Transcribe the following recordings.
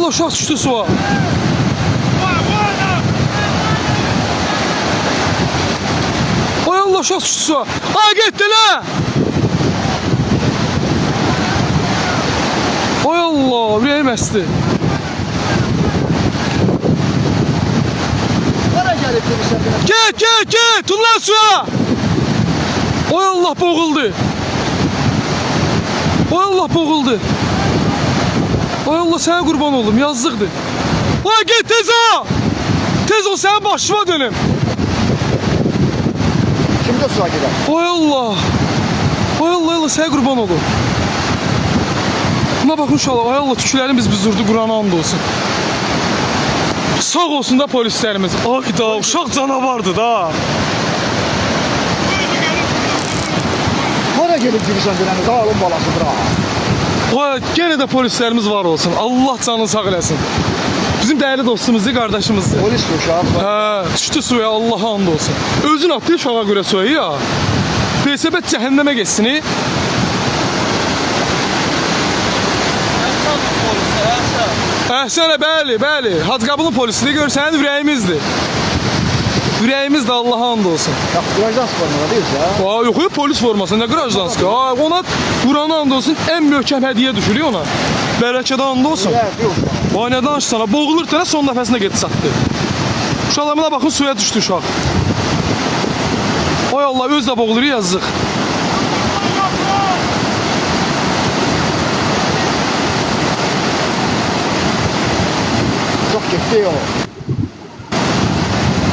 Allah, uşaq düşdü suya. Ay Allah, uşaq düşdü suya. Ay getdi lan. Ay Allah, ürəyim əsdi. Get, ulan suya. Ay Allah, boğuldu. Ay Allah, boğuldu. Ay Allah, sənə qurban oldum, yazdıqdır. Ay get, tez ol. Tez ol, sənin başıma dönüm. Kimdə suya gedər? Ay Allah. Ay Allah, sənə qurban oldum. Buna bakın uşaqlar, ay Allah, tüklərimiz biz durdu, Qurana and olsun. Sağ olsun da polislərimiz. Ay da, uşaq canavardı da. Hara gelip girişən denəmi, dağılın balası bırak. Ay, gene de polislərimiz var olsun. Allah canını sağ eləsin. Bizim değerli dostumuzdur, kardeşimizdir. Polis uşaq. Hə, düşdü suya, Allah'a and olsun. Özün atdı uşağa göre suya ya. Pesebet cəhənnəmə geçsin. Əhsənə, bəli. Hacıqabılın polisidir, görsənin ürəyimizdir. Ürəyimiz də Allah'a and olsun. Yox, qrajdansk formada deyil ya. Yox, polis forması, nə qrajdansk? Ona Qurana and olsun, ən möhkəm hədiyyə düşürüyor ona. Bərəkədə and olsun. Vay, nə danışsana, boğulur tənə, son nəfəsində getdi satdı. Uşaqlarına baxın, suya düşdü uşaq. Ay Allah, öz də boğulur, yazıq. Çok gitti o.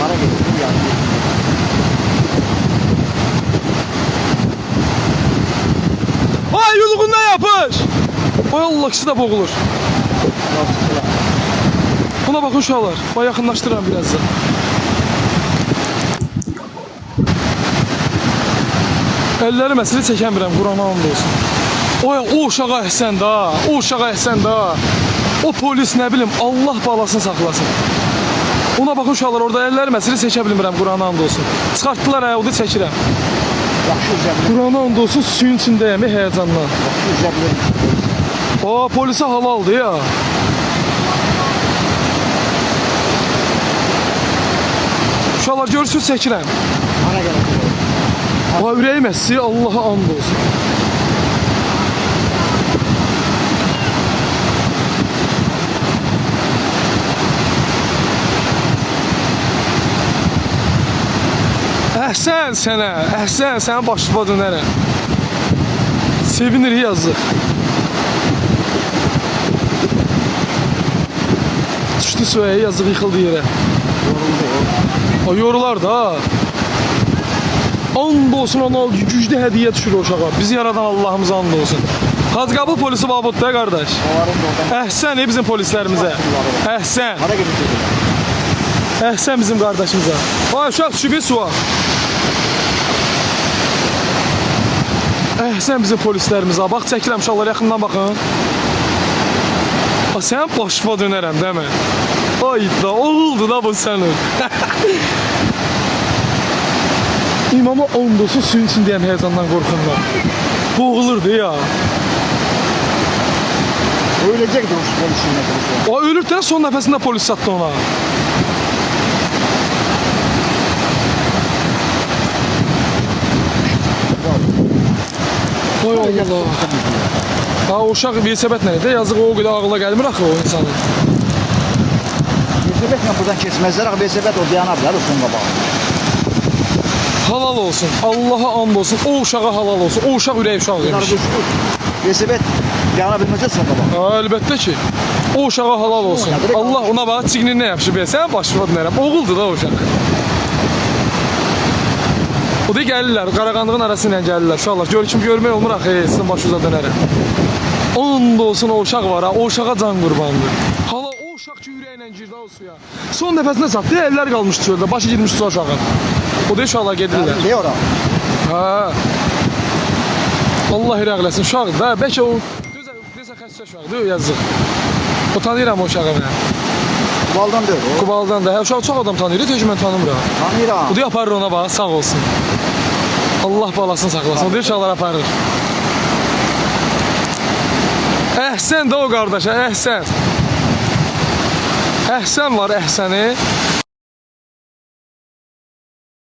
Ara gitti ya. Ay, yuluğundan yapış. Ay Allah, ikisi də boğulur. Buna bakın uşaqlar. Vay, yaxınlaşdıram biraz da. Əlləri məsələ çəkəmirəm, Qurana and olsun. Ay, o uşağa əhsən da, o uşağa əhsən da. O polis, nə bilim, Allah balasını saxlasın. Ona baxın uşaqlar, orada əlləri məsələ çəkə bilmirəm, Qurana and olsun. Çıxartdılar, ayaqda çəkirəm. Yaxşı üzəbilir. Qurana and olsun, suyun içindəyəm, həyəcandan. Yaxşı üzəbilir. Aa, polisə halaldır ya. Uşaqlar, görürsünüz, çəkirəm. Ana gələk. Aa, ürəyim əssi, Allaha and olsun. Əhsən sənə, əhsən, sənin başıma dönərəm. Sevinir, yazıq. Düşdü suya, yazıq, yıxıldı yerə. O yorular da. And olsun, ona güclü hədiyyə düşür o uşağa. Bizi yaradan Allah'ımıza and olsun. Hacıqabıl polisi babutda, qardaş. Əhsən bizim polislərimizə. Əhsən. Hara gedəcək? Əhsən bizim qardaşımıza. Ay, uşaq düşüb suya. Əhsən bizim polislərimizə. Bax, çəkirəm uşaqlar, yaxından baxın. Sən başıma dönərəm, demə. Ay da, oğuldu da bu sənin. İmama and olsun, suyun içindəyəm, həyəcandan qorxundan. Boğulurdu ya. Ölecekti o polisin. O ölürken son nefesinde polis sattı ona. Oy Allah. Ha, o uşaq vesebət nə idi? Yazıq, o qədər ağıla gəlmir axı o insanın. Vesebətlə buradan keçməzlər, axı vesebət o dayana bilər, o son qabağı. Halal olsun, Allaha and olsun, o uşağa halal olsun, o uşaq ürək uşaq demiş. Vesebət dayana bilməcək son qabağı. Əlbəttə ki, o uşağa halal olsun. Allah ona bax, çiğnin nə yapışıb, sən başıma dönərəm, oğuldur da o uşaq. O da gəlirlər, qaraqandığın arasıyla gəlirlər, uşaqlar. Kim görmək olmur axı, sizin başınıza dönərəm. And olsun o uşaq var ha, o uşağa can qurbandır. Hala o uşaq ki, ürəklə girdi o suya. Son nəfəsində satdı, əllər qalmışdı çöldə, başı girmiş suya uşağın. O da uşaqlar gedirlər. Ne ora? Ha. Allah irəqləsin, uşaqdır da, bəlkə o, desə xəstə uşaqdır, yazıq. O tanıyıram o uşağı mənə. Kubaldan deyil o. Kubaldan da, uşağı çox adam tanıyır, tək mən tanımıram. Tanıyıram. O da aparır ona bax, sağ olsun. Allah balasını saxlasın, o da uşaqlar aparır. Əhsən də o qardaşa, əhsən. Əhsən var, Əhsəni.